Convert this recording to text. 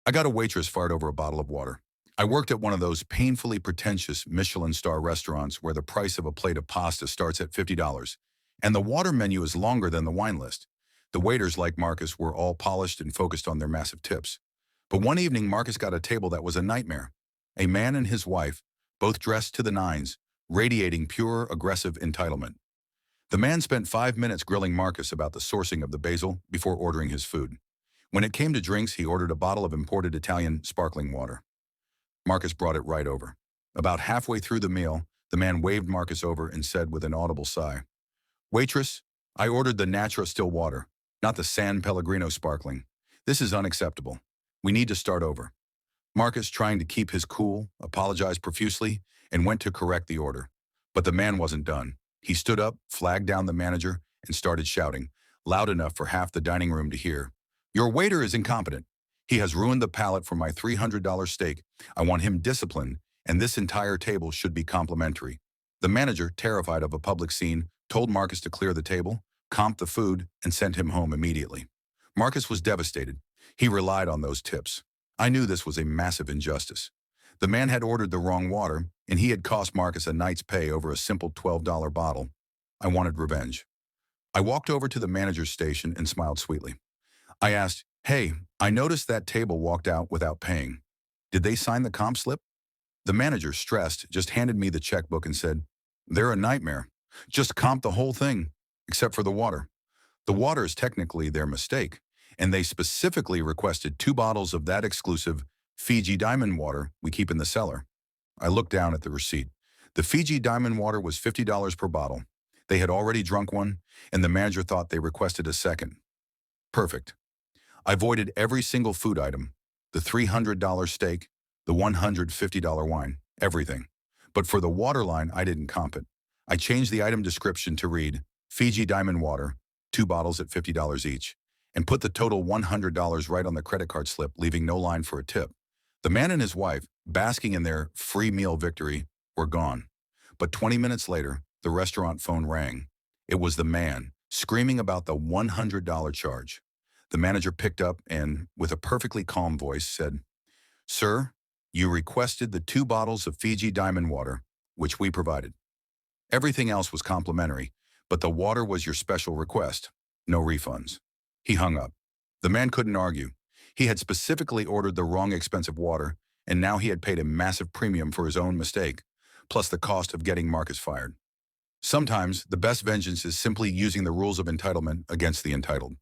I got a waitress fired over a bottle of water. I worked at one of those painfully pretentious Michelin star restaurants where the price of a plate of pasta starts at $50, and the water menu is longer than the wine list. The waiters, like Marcus, were all polished and focused on their massive tips. But one evening, Marcus got a table that was a nightmare. A man and his wife, both dressed to the nines, radiating pure, aggressive entitlement. The man spent 5 minutes grilling Marcus about the sourcing of the basil before ordering his food. When it came to drinks, he ordered a bottle of imported Italian sparkling water. Marcus brought it right over. About halfway through the meal, the man waved Marcus over and said with an audible sigh, "Waitress, I ordered the Natra still water, not the San Pellegrino sparkling. This is unacceptable. We need to start over." Marcus, trying to keep his cool, apologized profusely and went to correct the order. But the man wasn't done. He stood up, flagged down the manager, and started shouting, loud enough for half the dining room to hear, "Your waiter is incompetent. He has ruined the palate for my $300 steak. I want him disciplined, and this entire table should be complimentary." The manager, terrified of a public scene, told Marcus to clear the table, comped the food, and sent him home immediately. Marcus was devastated. He relied on those tips. I knew this was a massive injustice. The man had ordered the wrong water, and he had cost Marcus a night's pay over a simple $12 bottle. I wanted revenge. I walked over to the manager's station and smiled sweetly. I asked, "Hey, I noticed that table walked out without paying. Did they sign the comp slip?" The manager, stressed, just handed me the checkbook and said, "They're a nightmare. Just comp the whole thing, except for the water. The water is technically their mistake, and they specifically requested 2 bottles of that exclusive Fiji Diamond water we keep in the cellar." I looked down at the receipt. The Fiji Diamond water was $50 per bottle. They had already drunk one, and the manager thought they requested a second. Perfect. I voided every single food item, the $300 steak, the $150 wine, everything. But for the water line, I didn't comp it. I changed the item description to read, Fiji Diamond water, 2 bottles at $50 each, and put the total $100 right on the credit card slip, leaving no line for a tip. The man and his wife, basking in their free meal victory, were gone. But 20 minutes later, the restaurant phone rang. It was the man, screaming about the $100 charge. The manager picked up and, with a perfectly calm voice, said, "Sir, you requested the 2 bottles of Fiji Diamond water, which we provided. Everything else was complimentary, but the water was your special request. No refunds." He hung up. The man couldn't argue. He had specifically ordered the wrong expensive water, and now he had paid a massive premium for his own mistake, plus the cost of getting Marcus fired. Sometimes, the best vengeance is simply using the rules of entitlement against the entitled.